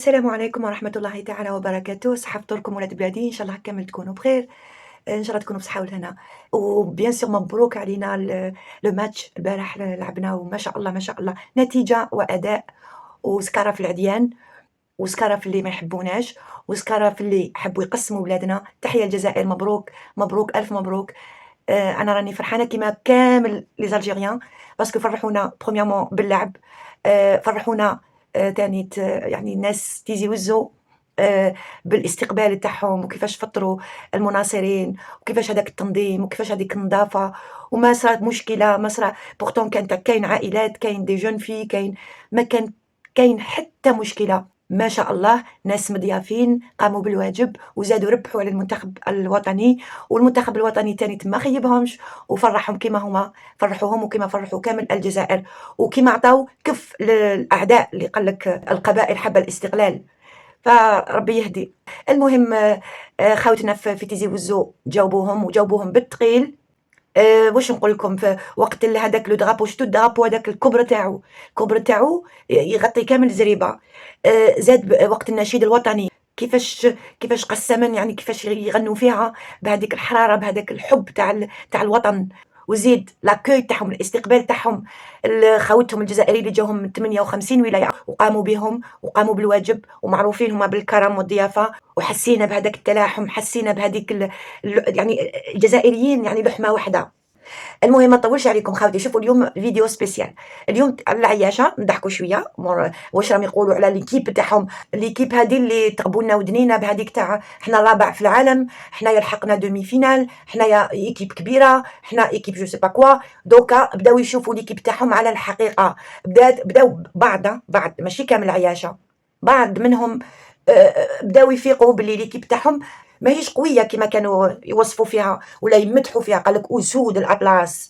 السلام عليكم ورحمة الله تعالى وبركاته. صحة فطوركم ولاد بلادي، إن شاء الله كامل تكونوا بخير، إن شاء الله تكونوا بصحة والهنا. وبيان سور مبروك علينا لو ماتش البارح لعبنا، وما شاء الله ما شاء الله نتيجة وأداء، وسكارة في العديان، وسكارة في اللي ما يحبوناش، وسكارة في اللي حبوا يقسموا بلادنا. تحية الجزائر، مبروك مبروك ألف مبروك. أنا راني فرحانة كيما كامل لي زالجيريان، باسكو فرحونا بروميامون باللعب، فرحونا تاني يعني الناس تيجي يوزوا بالاستقبال تاعهم، وكيفاش فطروا المناصرين، وكيفاش هذاك التنظيم، وكيفاش هذيك النظافة، وما صرات مشكلة، ما صرا بورتون كاين عائلات، كاين دي جون في، ما كاين حتى مشكلة. ما شاء الله ناس مضيافين قاموا بالواجب، وزادوا ربحوا على المنتخب الوطني، والمنتخب الوطني تاني ما خيبهمش، وفرحهم كيما هما فرحوهم، وكيما فرحوا كامل الجزائر، وكيما عطاو كف للأعداء اللي قالك القبائل حابة الاستقلال، فربي يهدي. المهم خاوتنا في تيزي وزو جاوبوهم بالثقيل. واش نقول لكم، في وقت هذاك لو درابو، شتو الدرابو هذاك الكبر تاعو يغطي كامل الزريبه. زاد وقت النشيد الوطني كيفاش قسمن، يعني كيفاش يغنوا فيها بهذيك الحراره، بهذاك الحب تاع الوطن. وزيد لاكوي تاعهم، الاستقبال تاعهم، خاوتهم الجزائريين اللي جاوهم من 58 ولايه، وقاموا بهم وقاموا بالواجب، ومعروفين هما بالكرم والضيافه، وحسينا بهذاك التلاحم، حسينا بهذيك يعني الجزائريين يعني لحمه واحده. المهم ما نطولش عليكم خاوتي، شوفوا اليوم فيديو سبيسيال. اليوم على العياشه نضحكوا شويه، واش راهم يقولوا على ليكيب تاعهم، ليكيب هذه اللي تقبولنا ودنينا بهذيك تاع حنا الرابع في العالم، حنايا لحقنا دومي فينال، حنايا ايكيب كبيره، حنا ايكيب جو سي با كوا. دوكا بداو يشوفوا ليكيب تاعهم على الحقيقه، بداو بعض ماشي كامل العياشه، بعض منهم بداو يفيقوا باللي ليكيب تاعهم ماهيش قويه كما كانوا يوصفوا فيها ولا يمدحوا فيها، قالك اسود الاطلس.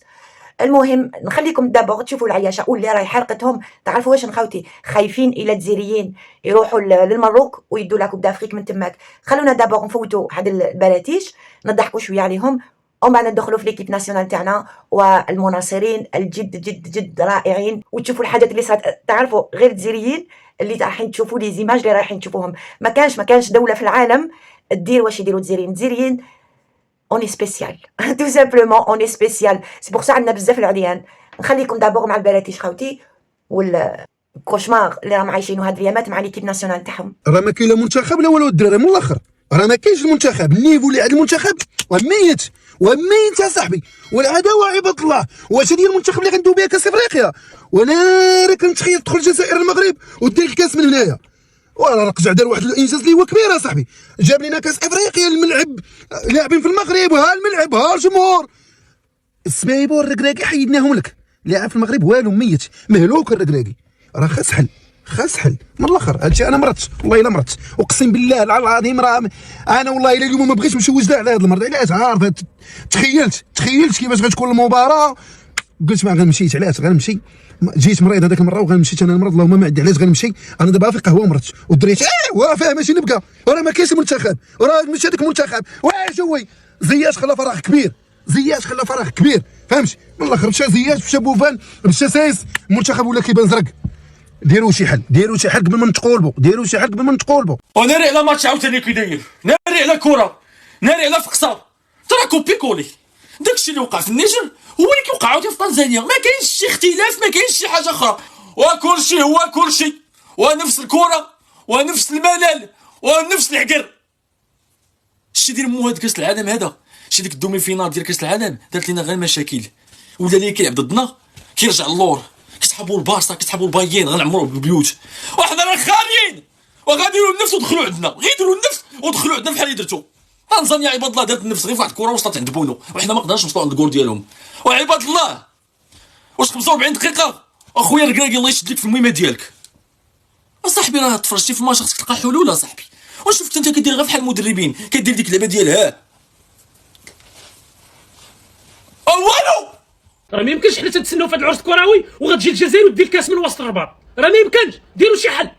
المهم نخليكم دابور تشوفوا العياشه واللي راهي حرقتهم. تعرفوا واش نخاوتي، خايفين الى الجزائريين يروحوا للمروك ويدوا لا كوب دافريك من تماك. خلونا دابور نفوتوا هاد البراتيش، نضحكوا شويه عليهم، ومن ندخلوا في ليكيب ناسيونال تاعنا والمناصرين الجد جد جد رائعين، وتشوفوا الحاجات اللي صارت. تعرفوا غير الجزائريين اللي رايحين تشوفوا لي زيماج اللي رايحين تشوفوهم، ما كانش دوله في العالم دير واش يديروا الجزائريين. اوني سبيسيال تو سامبلومون اوني سبيسيال، سي بور سا عندنا بزاف العديان. نخليكم دابور مع البراتيش خاوتي والكوشمار اللي راهم عايشينو هاد الايامات مع ليكيب ناسيونال تاعهم. راه ما كاين لا منتخب لا والو الدراري، من الاخر راه ما كاينش المنتخب، النيفو اللي عند المنتخب وميت يا صاحبي، والعداوه عباد الله. واش هذه المنتخب اللي غندوي بها كاس افريقيا؟ وانا راك نتخيل تدخل الجزائر المغرب ودير الكاس من هنايا، وراه رقع دار واحد الانجاز اللي هو كبير صاحبي، جاب لنا كاس افريقيا، الملعب لاعبين في المغرب، وها الملعب ها الجمهور. السبايبو الركراكي حيدناهم لك، لاعب في المغرب والو، ميت مهلوك الركراكي. راه خاص حل من الاخر. هادشي انا مرضت والله الا مرضت، اقسم بالله العظيم. راه انا والله الا اليوم ما بغيتش نمشي على هاد المرض. علاش؟ عارف تخيلت كيفاش غتكون المباراه، قلت ما غنمشيش. علاش غنمشي؟ جيت مريض هذاك المره وغنمشي انا المرض، اللهم ما عندي علاش غنمشي. انا دابا في قهوه مرضت والدريت وافاه ماشي نبقى، راه ما كاينش منتخب، راه ماشي هذاك المنتخب. واش هو زياش خلى فراغ كبير، فهمتي؟ من الاخر مشى زياش، مشى بوفال، مشى سايس، المنتخب ولا كيبان زرق. ديروا شي حل قبل ما نتقولبوا. وناري على ماتش عاوتاني كي داير، ناري على كره، ناري على فقصه، ترى كوبي كولي. داكشي اللي وقع في النيجر هو اللي كيوقع عاوتاني في طنزانيا، ما كاينش شي اختلاف، ما كاينش شي حاجه اخرى، وكلشي هو كلشي، ونفس الكره ونفس الملل ونفس العقر. شتي دير مو هاد كاس العالم هذا، شتي ديك الدومي فينال ديال كاس العالم دارت لنا غير مشاكل، ولا اللي كيلعب ضدنا كيرجع اللور، كيسحبوا البارسا، كيسحبوا البايين، غنعمروا بالبيوت، وحنا راه خاليين وغاديروا النفس ودخلوا عندنا، غير يديروا النفس ودخلوا عندنا بحال اللي درتو. تنزانيا عباد الله دارت النفس غير في واحد الكره وصلت عند بونو، وحنا ما قدرناش نوصلوا عند الجول ديالهم. وعباد الله واش 45 دقيقه اخويا الكراكي الله يشد لك في المهمه ديالك اصاحبي، راه تفرجتي في الماتش خصك تلقى حلول اصاحبي. واش شفت انت كدير غير بحال المدربين، كدير ديك اللعبه ديالها والو. راه ما يمكنش حنا تنتسناو في هذا العرس الكروي وغتجي الجزائر ودير الكاس من وسط الرباط، راه ما يمكنش. ديروا شي حل،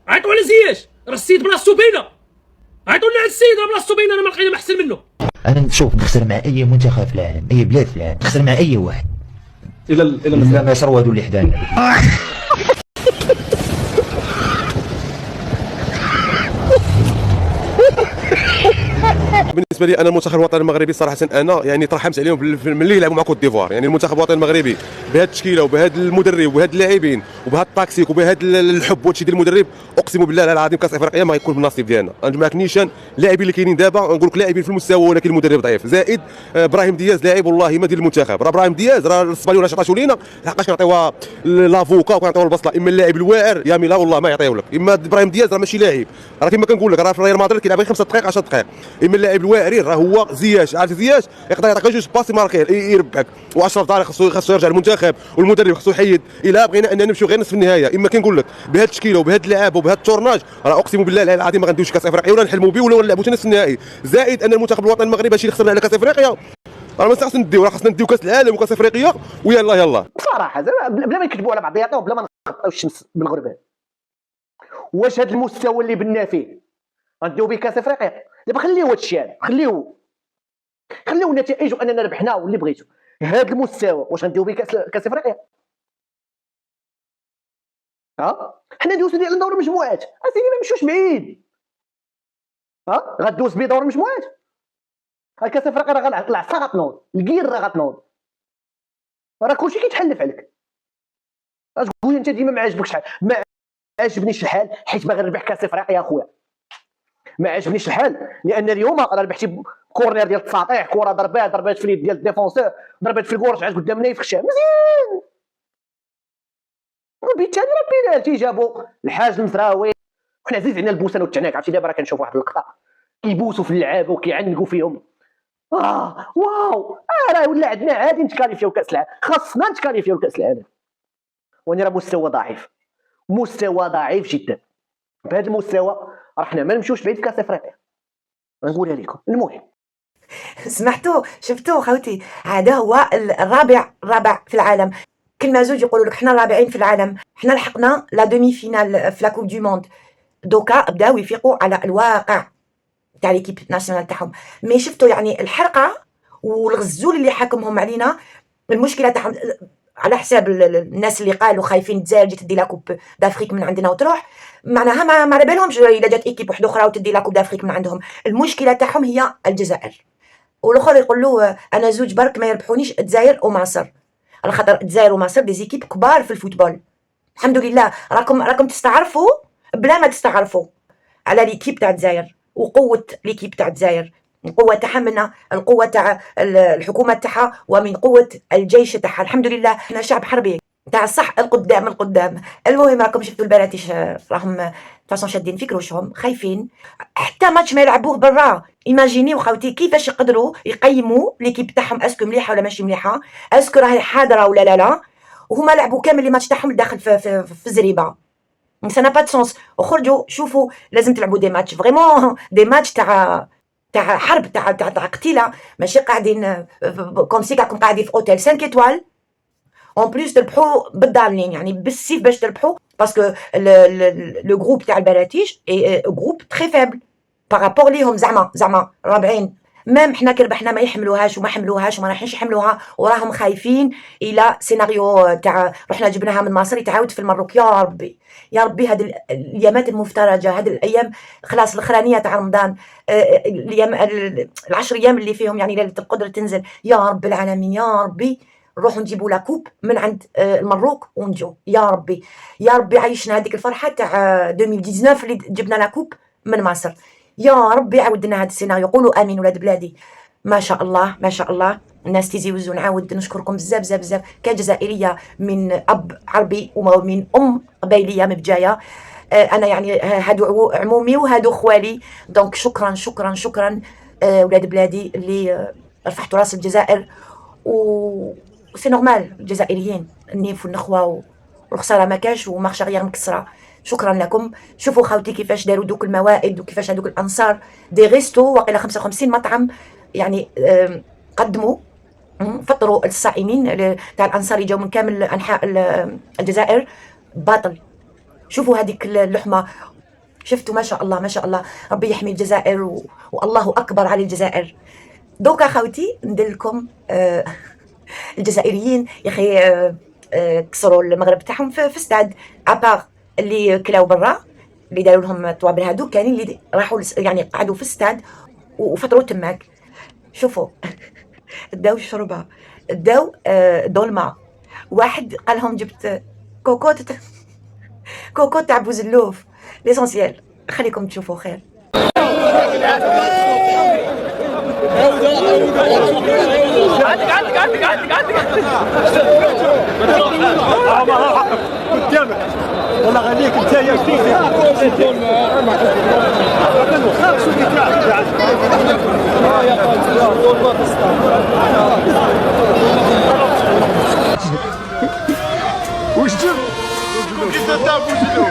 عيطوا على زياش، راه السيد بلاصتو باينه، عيطوا لنا على السيد، راه بلاصتو باينه، انا ما لقينا ما احسن منه. انا نشوف نخسر مع اي منتخب في العالم، اي بلاد في العالم، نخسر مع اي واحد الا مصر وهادو اللي حدانا. بالنسبه لي انا المنتخب الوطني المغربي صراحه انا يعني ترحمت عليهم ملي يلعبوا مع كوت ديفوار. يعني المنتخب الوطني المغربي بهذه التشكيله وبهذا المدرب وبهذا اللاعبين وبهذا التاكسيك وبهذا الحب وهادشي ديال المدرب، اقسم بالله العظيم كاس افريقيا ما غيكون بالنصيب ديالنا. انا معك نيشان اللاعبين اللي كاينين دابا نقول لك لاعبين في المستوى ولكن المدرب ضعيف. زائد ابراهيم دياز لاعب والله ما ديال المنتخب. راه ابراهيم دياز راه الصبالي ولا شطاشو لينا لحقاش كنعطيوها لافوكا وكنعطيوها البصله. اما اللاعب الواعر يا ميلا والله ما يعطيوه لك. اما ابراهيم دياز راه ماشي لاعب، راه كما كنقول لك راه في ريال مدريد كيلعب غير 5 دقائق 10 دقائق. اما اللاعب الواعرين راه هو زياش. عارف زياش يقدر يعطيك جوج باسي ماركير يربحك. واشرف داري خاصو يرجع للمنتخب والمدرب خاصو يحيد. الا بغينا اننا نمشيو غير نصف النهائي. اما كنقول لك بهذه التشكيله وبهذه اللعابه وبهذا التورناج راه اقسم بالله العظيم ما غندوش كاس افريقيا ولا نحلموا به ولا نلعبوا حتى نصف النهائي. زائد ان المنتخب الوطني المغربي هادشي اللي خسرنا على كاس افريقيا راه ما خصنا نديو، راه خصنا نديو كاس العالم وكاس افريقيا ويلا يلا. بصراحه بلا ما نكذبوا على بعضياتنا وبلا ما نغطيو الشمس بالغربال. واش هذا المستوى اللي بنا فيه غنديو به كاس افريقيا؟ دابا خليو هذا الشيء هذا، خليو النتائج واننا ربحنا واللي بغيتو. هذا المستوى واش غنديو به كاس افريقيا؟ حنا ندوزو على دور المجموعات اسيدي، ما نمشيوش بعيد. غدوز بدور المجموعات. كاس افريقيا راه العصا غتنوض، الكير راه غتنوض، راه كلشي كيتحلف عليك. تقول انت ديما ما عجبكش الحال. ما عجبنيش الحال حيت باغي نربح كاس افريقيا يا خويا. ما عجبنيش الحال لان اليوم راه ربحتي كورنير ديال التساطيح، كره ضربات في اليد ديال الديفونسور، ضربات في الكور رجعت قدام نايف خشام مزيان. والبيت الثاني راه بينالتي جابوا الحاج المزراوي وحنا عزيز علينا البوسان والتعناق. عرفتي دابا راه كنشوف واحد اللقطه كيبوسوا في اللعابه وكيعنقوا فيهم. واو راه ولا عندنا عادي نتكاليفيو كاس العالم، خاصنا نتكاليفيو كاس العالم. وانا راه مستوى ضعيف جدا. بهذا المستوى راه حنا ما نمشيوش بعيد في كاس افريقيا، نقولها لكم. المهم سمعتوا شفتوا خوتي، هذا هو الرابع في العالم. كلمه زوج يقولوا لك حنا الرابعين في العالم. حنا لحقنا لا دومي فينال في لا كوب دو موند. دوكا بداو يفيقوا على الواقع تاع ليكيب ناسيونال تاعهم. مي شفتوا يعني الحرقه والغزول اللي حاكمهم علينا. المشكله تاعهم على حساب الناس اللي قالوا خايفين الجزائر تجي تدي لا كوب دافريك من عندنا وتروح، معناها ما على بالهمش الا جات ايكيب وحده اخرى وتدي لا كوب دافريك من عندهم. المشكله تاعهم هي الجزائر. والاخر يقول له انا زوج برك ما يربحونيش الجزائر ومصر، على خاطر الجزائر ومصر دي زيكيب كبار في الفوتبول. الحمد لله راكم تستعرفوا بلا ما تستعرفوا على ليكيب تاع الجزائر وقوه ليكيب تاع الجزائر. القوه تاعها من القوه تاع الحكومه تاعها ومن قوه الجيش تاعها. الحمد لله احنا شعب حربي تاع الصح. القدام. المهم راكم شفتوا البلاتيش راهم فاصون شادين في كروشهم خايفين حتى ماتش ما يلعبوه برا. ايماجينيو خوتي كيفاش يقدروا يقيموا ليكيب تاعهم اسكو مليحه ولا ماشي مليحه، اسكو راهي حاضره ولا لا، وهما لعبوا كامل لي ماتش تاعهم داخل في الزريبه. سا نا با دو سونس. وخرجوا شوفوا لازم تلعبوا دي ماتش فريمون، دي ماتش تاع حرب تاع قتيله، ماشي قاعدين كوم سي راكم قاعدين في اوتيل 5 ايطوال اون بليس تربحوا بالدارلين يعني بالسيف باش تربحوا. باسكو لو جروب تاع البلاتيش اي جروب تري فابل بارابور ليهم. زعما رابعين ميم حنا كربحنا ما يحملوهاش وما حملوهاش وما راحينش يحملوها وراهم خايفين الى سيناريو تاع رحنا جبناها من مصر يتعاود في المروك. يا ربي هذه الايامات المفترجه، هذه الايام خلاص الاخرانيه تاع رمضان، الايام 10 ايام اللي فيهم يعني ليله القدر تنزل. يا رب العالمين يا ربي نروحوا نجيبوا لا كوب من عند المروك ونجو. يا ربي عيشنا هذيك الفرحه تاع 2019 اللي جبنا لا كوب من مصر. يا ربي عاودنا هذا السيناريو. قولوا امين ولاد بلادي. ما شاء الله الناس تيزي وزو. نعاود نشكركم بزاف كجزائريه من اب عربي ومن ام قبيليه مبجايه. انا يعني هادو عمومي وهادو خوالي. دونك شكرا ولاد بلادي اللي رفعتوا راس الجزائر. و سي نورمال الجزائريين النيف والنخوه والخساره ما كاش ومارشا غير مكسره. شكرا لكم. شوفوا خاوتي كيفاش داروا دوك الموائد وكيفاش هذوك الانصار دي غيستو واقيلا 55 مطعم يعني قدموا فطروا الصائمين تاع الانصار يجوا من كامل انحاء الجزائر باطل. شوفوا هذيك اللحمه، شفتوا ما شاء الله ربي يحمي الجزائر والله اكبر على الجزائر. دوكا خاوتي ندير لكم الجزائريين يا اخي كسروا المغرب تاعهم في استاد ابار اللي كلاو برا اللي داروا لهم الطوابل. هادو كاينين اللي راحوا يعني قعدوا في استاد وفطروا تماك. شوفوا داو الشوربه، داو دولمه. واحد قال لهم جبت كوكو تاع بوزلوف. ليسونسيال خليكم تشوفوا خير. والله غنيك انت يا وش جبت؟ انت تاع بوجلو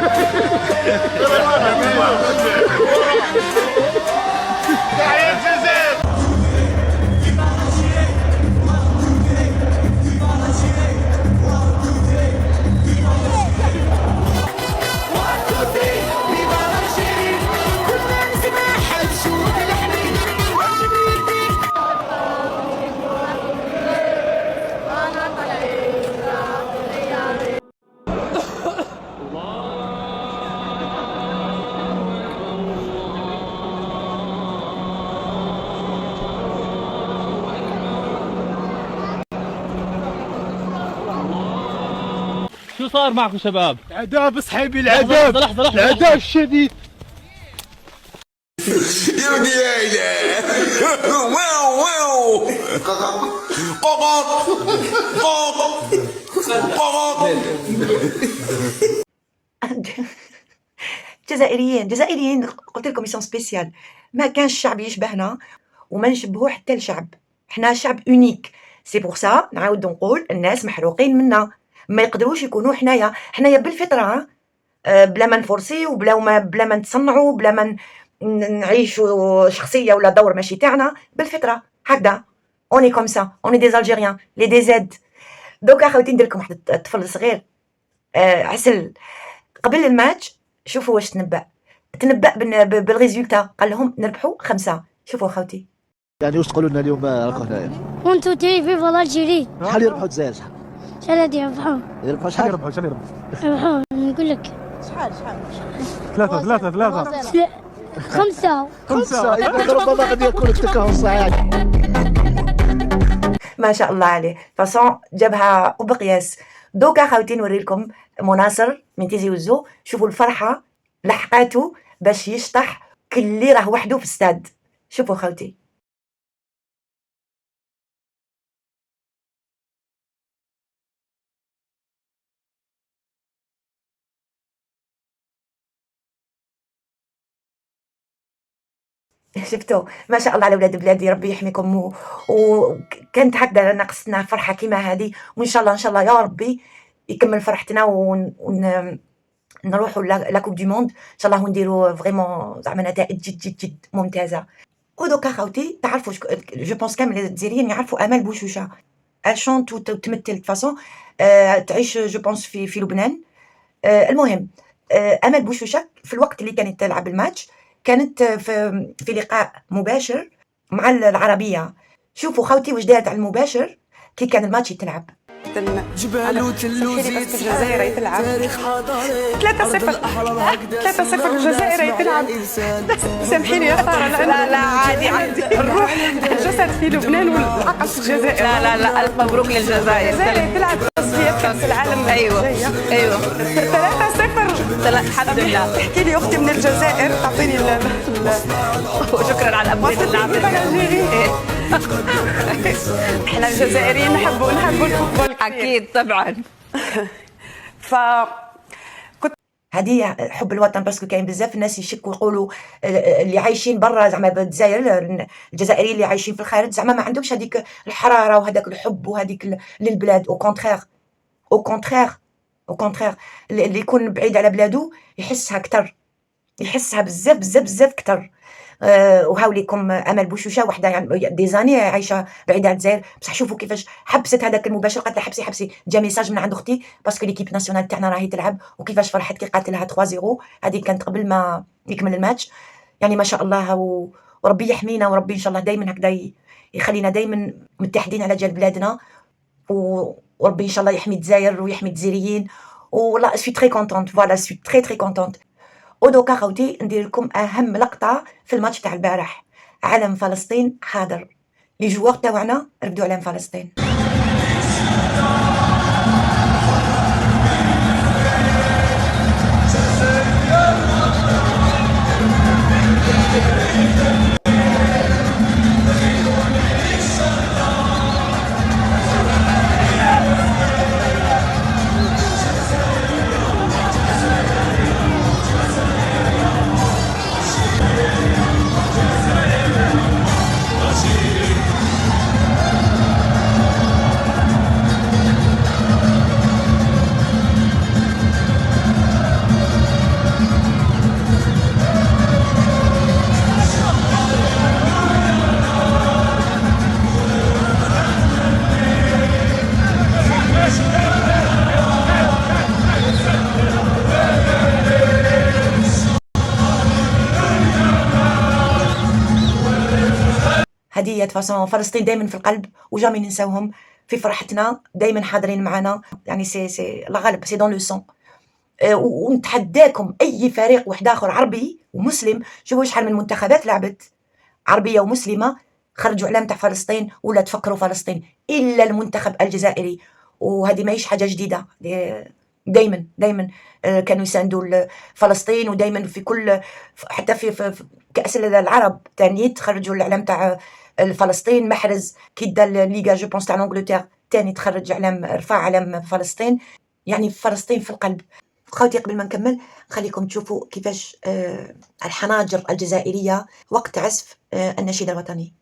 تحية الجزائر. شو صار معكم شباب؟ العذاب صحيبي، العذاب لحظة العذاب الشديد. يا ودي يا إله واو واو جزائريين قلت لكم يسون سبيسيال. ما كانش شعب يشبهنا وما نشبهوه حتى الشعب. احنا شعب اونيك. سي بور سا نعاود نقول الناس محروقين منا، ما يقدروش يكونوا حنايا بالفطره، بلا ما نفورسيو، بلا ما نتصنعوا، بلا ما نعيشوا شخصيه ولا دور ماشي تاعنا، بالفطره هكذا. اوني كوم سا، اوني دي زالجيريان لي دي زاد. دوكا خوتي ندير لكم واحد الطفل صغير عسل قبل الماتش. شوفوا واش تنبأ بالريزولتا. قال لهم نربحوا 5. شوفوا خوتي. يعني واش تقولوا لنا اليوم راكم هنايا؟ 1 2 3 فيفا الجيري. شحال يربحوا الجزائر؟ شحال هادي يربحوا؟ شحال يربحوا نقول لك شحال 5. إذا ربما غادي يكون التكهن صعيب. ما شاء الله عليه. فاصون جابها وبقياس. دوكا خوتي نوري لكم مناصر من تيزي وزو. شوفوا الفرحه لحقاتو باش يشطح كلي راه وحده في استاد. شوفوا خوتي. شفتوا ما شاء الله على ولاد بلادي، ربي يحميكم. وكانت هكذا ناقصتنا فرحه كيما هذه، وان شاء الله يا ربي يكمل فرحتنا نروحوا لا كوب دي موند ان شاء الله، ونديروا فريمون زعما نتائج جد جد جد ممتازه. ودوكا خوتي تعرفوا جو بونس كامل الجزائريين يعرفوا امال بوشوشه. الشونت وتمثل فاصون تعيش جو بونس في لبنان. المهم امال بوشوشه في الوقت اللي كانت تلعب الماتش كانت في لقاء مباشر مع العربيه. شوفوا خوتي واش دارت على المباشر كي كان الماتش يتلعب. جبال وتلوزي الجزائر يتلعب 3-0 الجزائر يتلعب. سامحيني يا ساره. لا عادي الروح الجسد في لبنان والعقل في الجزائر. لا الف مبروك للجزائر. الجزائر يتلعب تصفيات كاس العالم. ايوه 3-0 الحمد لله. احكي لي اختي من الجزائر تعطيني وشكرا على الابديت اللي عطيتيه. احنا الجزائريين نحبوا الفوتبول اكيد طبعا. هذه حب الوطن، باسكو كاين بزاف الناس يشكوا يقولوا اللي عايشين برا زعما بالجزائر، الجزائريين اللي عايشين في الخارج زعما ما عندهمش هذيك الحراره وهذاك الحب وهذيك للبلاد. او كونترير اللي يكون بعيد على بلادو يحسها كتر، يحسها بزاف كتر. وهاوليكم امل بوشوشه وحده يعني دي زاني عايشه بعيده على الجزائر، بصح شوفوا كيفاش حبست هذاك المباشر. قالت لها حبسي. جا ميساج من عند اختي باسكو ليكيب ناسيونال تاعنا راهي تلعب، وكيفاش فرحت كي قالت لها 3-0. هذه كانت قبل ما يكمل الماتش. يعني ما شاء الله. وربي يحمينا، وربي ان شاء الله دائما هكذا يخلينا دائما متحدين على جال بلادنا، وربي ان شاء الله يحمي الجزائر ويحمي الجزائريين. والله سوي تري كونتونت. فوالا سوي تري كونتونت. ودوكا خوتي ندير لكم اهم لقطه في الماتش تاع البارح. علم فلسطين حاضر، لي جوار تاوعنا رفدوا علم فلسطين. هدية فاصون فلسطين دايما في القلب وجامي ننساوهم في فرحتنا، دايما حاضرين معنا، يعني سي لا غالب سي دون لو سون. ونتحداكم اي فريق واحد اخر عربي ومسلم، شوفوا شحال من منتخبات لعبت عربيه ومسلمه خرجوا علام تاع فلسطين ولا تفكروا فلسطين، الا المنتخب الجزائري. وهذه ماهيش حاجه جديده، دايما دايما كانوا يساندوا فلسطين، ودايما في كل حتى في كاس العرب تاني تخرجوا الاعلام تاع فلسطين. محرز كي دا الليغا جو بونس تاع انجلترا تاني تخرج علم، رفع علم فلسطين، يعني فلسطين في القلب. خوتي قبل ما نكمل نخليكم تشوفوا كيفاش الحناجر الجزائريه وقت عزف النشيد الوطني.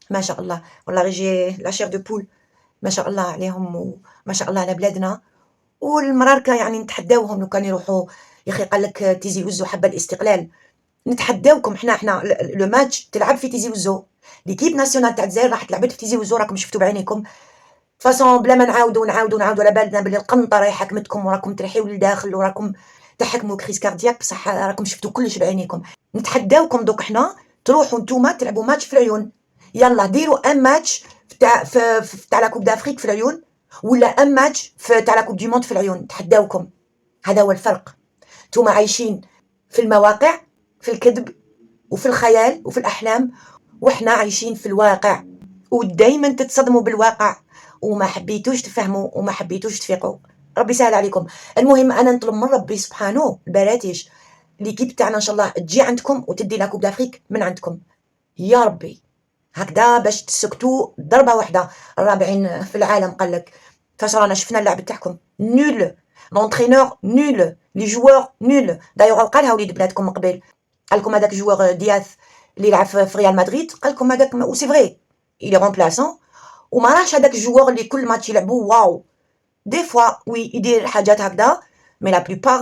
ما شاء الله والله رجي لا شير دو بول، ما شاء الله عليهم وما شاء الله على بلادنا. والمراركه يعني نتحداوهم لو كان يروحوا يا اخي قال لك تيزي وزو حب الاستقلال، نتحداوكم احنا لو ماتش تلعب في تيزي وزو، ليكيب ناسيونال تاع الجزائر راح تلعب في تيزي وزو، راكم شفتوا بعينيكم فاصون بلا ما نعاودوا على بالنا بلي القنطه راهي حكمتكم وراكم تريحيو للداخل وراكم تحكموا كريس كاردياك، بصح راكم شفتوا كلش بعينيكم. نتحداوكم دوك حنا تروحوا نتوما تلعبوا ماتش في العيون، يلا ديروا ان ماتش تاع لا كوب دافريك في العيون، ولا ان ماتش تاع لا كوب دي موند في العيون. نتحداوكم، هذا هو الفرق. نتوما عايشين في المواقع، في الكذب وفي الخيال وفي الاحلام، وحنا عايشين في الواقع ودايما تتصدموا بالواقع وما حبيتوش تفهموا وما حبيتوش تفيقوا. ربي سهل عليكم. المهم انا نطلب من ربي سبحانه البراتيش ليكيب تاعنا ان شاء الله تجي عندكم وتدي لا كوب دافريك من عندكم يا ربي، هكذا باش تسكتوا ضربه واحده. الرابعين في العالم قال لك فاش رانا شفنا اللعب تاعكم نول، لونترينور نول، لي جوار نول. دايوغ قالها وليد بلادكم من قبل، قال لكم هذاك جوار دياث اللي يلعب في ريال مدريد، قال لكم هذاك وسي فري il est remplaçant وما راهش هذاك الجوار اللي كل ماتش يلعبوا واو. دي فوا وي يدير حاجات هكذا، مي لا بلوبار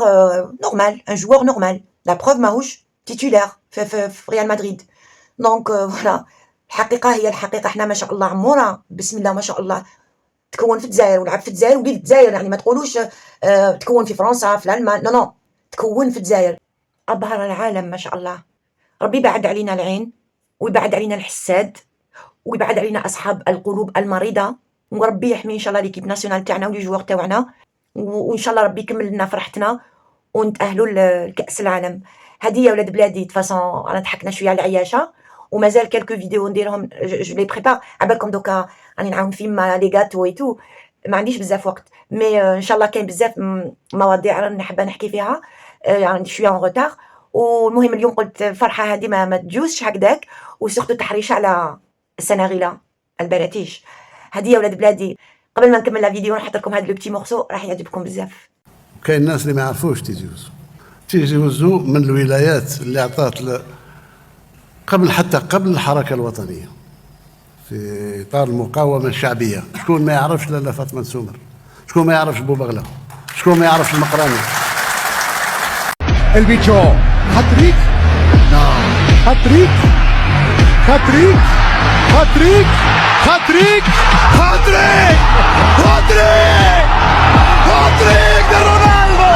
نورمال، ان جوار نورمال. لا بروف ماهوش تيتولير في ريال مدريد. دونك فوالا الحقيقه هي الحقيقه. احنا ما شاء الله عموره بسم الله ما شاء الله تكون في الجزائر ولعب في الجزائر وليد الجزائر، يعني ما تقولوش تكون في فرنسا في الالمان، نو تكون في الجزائر. ابهر العالم ما شاء الله. ربي يبعد علينا العين ويبعد علينا الحساد ويبعد علينا اصحاب القلوب المريضه، وربي يحمي ان شاء الله ليكيب ناسيونال تاعنا ولي جوار تاعنا، وان شاء الله ربي يكمل لنا فرحتنا ونتاهلوا لكاس العالم. هذه يا ولاد بلادي تفاصون انا ضحكنا شويه على العياشه ومازال كالكو فيديو نديرهم جو لي بريبار عبالكم. دوكا راني نعاون فيهم لي غاتو ويتو، ما عنديش بزاف وقت، مي ان شاء الله كاين بزاف مواضيع راني حابه نحكي فيها، يعني شويه اون روتار. والمهم اليوم قلت الفرحه هذه ما تجوزش هكذاك، وسورتو تحريشه على السناغله البراتيش. هذه يا ولاد بلادي قبل ما نكمل لا فيديو نحط لكم هذا لو بتي مورسو راح يعجبكم بزاف. كاين الناس اللي ما يعرفوش تيزي وزو من الولايات اللي عطات قبل الحركة الوطنية في إطار المقاومة الشعبية، شكون ما يعرفش لالا فاطمة السومر، شكون ما يعرفش بوبغلا، شكون ما يعرفش المقراني. البيتشو هاتريك، هاتريك هاتريك هاتريك هاتريك هاتريك هاتريك هاتريك رونالدو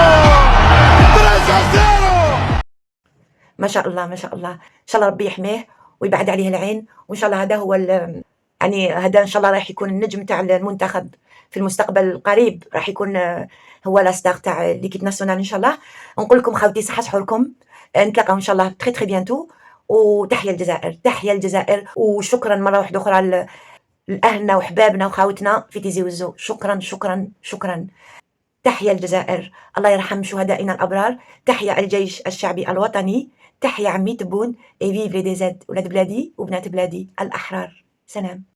3-0. ما شاء الله ما شاء الله، ان شاء الله ربي يحميه ويبعد عليه العين، وان شاء الله هذا هو يعني هذا ان شاء الله راح يكون النجم تاع المنتخب في المستقبل القريب، راح يكون هو لا ستار تاع ليكيب ناسيونال ان شاء الله. ونقول لكم خاوتي صحه سحوركم، نتلاقاو ان شاء الله تري بيانتو، وتحيا الجزائر، تحيا الجزائر، وشكرا مره واحده اخرى لاهلنا وحبابنا وخاوتنا في تيزي وزو، شكرا شكرا شكرا. تحيا الجزائر، الله يرحم شهدائنا الابرار، تحيا الجيش الشعبي الوطني، تحيا عمي تبون، اي فيف لي دي زاد، ولاد بلادي وبنات بلادي الاحرار. سلام.